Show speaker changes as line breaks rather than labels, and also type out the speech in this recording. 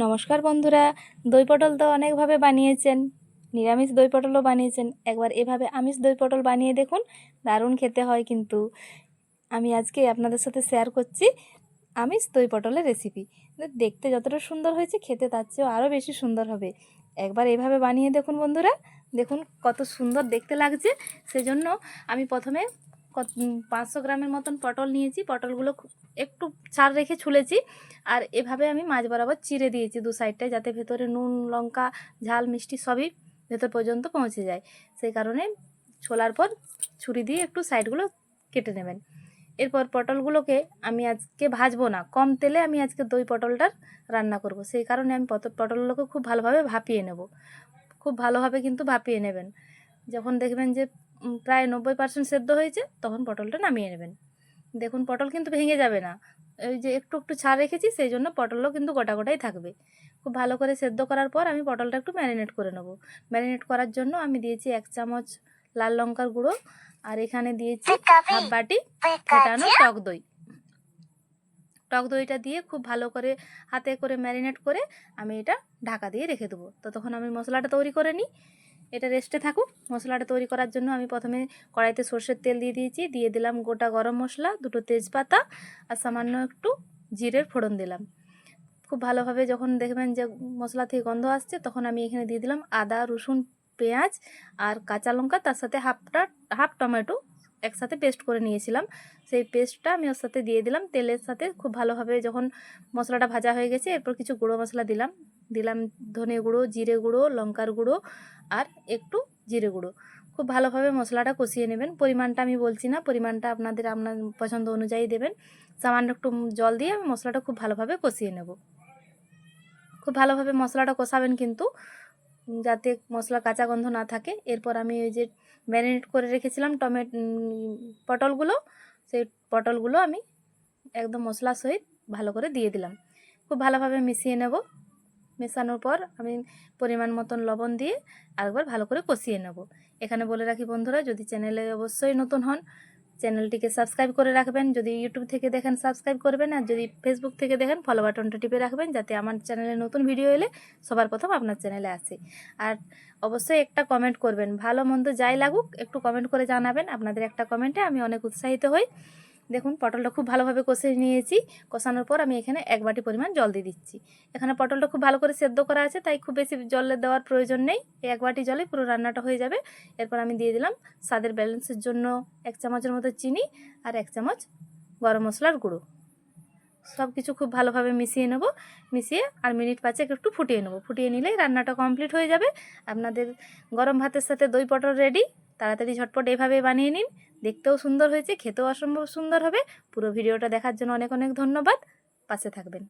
নমস্কার বন্ধুরা, দই পটল তো অনেকভাবে বানিয়েছেন, নিরামিষ দই পটলও বানিয়েছেন। একবার এভাবে আমিষ দই পটল বানিয়ে দেখুন, দারুণ খেতে হয়। কিন্তু আমি আজকে আপনাদের সাথে শেয়ার করছি আমিষ দই পটলের রেসিপি। দেখতে যতটা সুন্দর হয়েছে, খেতে তার চেয়েও আরও বেশি সুন্দর হবে। একবার এভাবে বানিয়ে দেখুন বন্ধুরা, দেখুন কত সুন্দর দেখতে লাগছে। সেজন্য আমি প্রথমে 500 গ্রামের মতন পটল নিয়েছি। পটলগুলো একটু ছাড় রেখে ছুলেছি, আর এভাবে আমি মাঝ বরাবর চিড়ে দিয়েছি দু সাইডটায়, যাতে ভেতরে নুন, লঙ্কা, ঝাল, মিষ্টি সবই ভেতর পর্যন্ত পৌঁছে যায়। সেই কারণে ছোলার পর ছুরি দিয়ে একটু সাইডগুলো কেটে নেবেন। এরপর পটলগুলোকে আমি আজকে ভাজবো না, কম তেলে আমি আজকে দই পটলটার রান্না করব। সেই কারণে আমি পটলগুলোকে খুব ভালোভাবে ভাপিয়ে নেব। খুব ভালোভাবে কিন্তু ভাপিয়ে নেবেন। যখন দেখবেন যে প্রায় 90% সেদ্ধ হয়েছে, তখন পটলটা নামিয়ে নেবেন। দেখুন পটল কিন্তু ভেঙে যাবে না, ওই যে একটু একটু ছাড় রেখেছি, সেই জন্য পটলও কিন্তু গোটা গোটাই থাকবে। খুব ভালো করে সেদ্ধ করার পর আমি পটলটা একটু ম্যারিনেট করে নেব। ম্যারিনেট করার জন্য আমি দিয়েছি 1 চামচ লাল লঙ্কার গুঁড়ো, আর এখানে দিয়েছি হাফ বাটি ফেটানো টক দই। টক দইটা দিয়ে খুব ভালো করে হাতে করে ম্যারিনেট করে আমি এটা ঢাকা দিয়ে রেখে দেবো। ততক্ষণ আমি মশলাটা তৈরি করে নিই, এটা রেস্টে থাকুক। মশলাটা তৈরি করার জন্য আমি প্রথমে কড়াইতে সর্ষের তেল দিয়ে দিয়েছি, দিয়ে দিলাম গোটা গরম মশলা, 2টো তেজপাতা আর সামান্য একটু জিরের ফোড়ন দিলাম। খুব ভালোভাবে যখন দেখবেন যে মশলা থেকে গন্ধ আসছে, তখন আমি এখানে দিয়ে দিলাম আদা, রসুন, পেঁয়াজ আর কাঁচা লঙ্কা, তার সাথে হাফ টমেটো একসাথে পেস্ট করে নিয়েছিলাম। সেই পেস্টটা আমি ওর সাথে দিয়ে দিলাম তেলের সাথে। খুব ভালোভাবে যখন মশলাটা ভাজা হয়ে গেছে, এরপর কিছু গুঁড়ো মশলা দিলাম। ধনে গুঁড়ো, জিরে গুঁড়ো, লঙ্কার গুঁড়ো আর একটু জিরে গুঁড়ো। খুব ভালোভাবে মশলাটা কষিয়ে নেবেন। পরিমাণটা আমি বলছি না, পরিমাণটা আপনার পছন্দ অনুযায়ী দেবেন। সামান্য একটু জল দিয়ে আমি মশলাটা খুব ভালোভাবে কষিয়ে নেব। খুব ভালোভাবে মশলাটা কষাবেন কিন্তু, যাতে মশলা কাঁচা গন্ধ না থাকে। এরপর আমি ওই যে ম্যারিনেট করে রেখেছিলাম পটলগুলো, সেই পটলগুলো আমি একদম মশলার সহিত ভালো করে দিয়ে দিলাম। খুব ভালোভাবে মিশিয়ে নেব। মেশানোর পর আমি পরিমাণ মতন লবণ দিয়ে আরেকবার ভালো করে কষিয়ে নেব। এখানে বলে রাখি বন্ধুরা, যদি চ্যানেলে অবশ্যই নতুন হন, চ্যানেলটিকে সাবস্ক্রাইব করে রাখবেন। যদি ইউটিউব থেকে দেখেন সাবস্ক্রাইব করবেন, আর যদি ফেসবুক থেকে দেখেন ফলো বাটনটা টিপে রাখবেন, যাতে আমার চ্যানেলে নতুন ভিডিও এলে সবার প্রথম আপনার চ্যানেলে আসে। আর অবশ্যই একটা কমেন্ট করবেন, ভালো মন্দ যাই লাগুক একটু কমেন্ট করে জানাবেন। আপনাদের একটা কমেন্টে আমি অনেক উৎসাহিত হই। দেখুন পটলটা খুব ভালোভাবে কষে নিয়েছি। কষানোর পর আমি এখানে 1 বাটি পরিমাণ জল দিয়ে দিচ্ছি। এখানে পটলটা খুব ভালো করে সেদ্ধ করা আছে, তাই খুব বেশি জল দেওয়ার প্রয়োজন নেই। এই 1 বাটি জলে পুরো রান্নাটা হয়ে যাবে। এরপর আমি দিয়ে দিলাম স্বাদের ব্যালেন্সের জন্য 1 চামচের মতো চিনি আর 1 চামচ গরম মশলার গুঁড়ো। সব কিছু খুব ভালোভাবে মিশিয়ে নেব। মিশিয়ে আর মিনিট 5 একটু ফুটিয়ে নেব। ফুটিয়ে নিলেই রান্নাটা কমপ্লিট হয়ে যাবে। আপনাদের গরম ভাতের সাথে দই পটল রেডি। তাড়াতাড়ি ঝটপট এভাবে বানিয়ে নিন। দেখতেও সুন্দর হয়েছে, খেতেও অসম্ভব সুন্দর হবে। পুরো ভিডিওটা দেখার জন্য অনেক অনেক ধন্যবাদ। পাশে থাকবেন।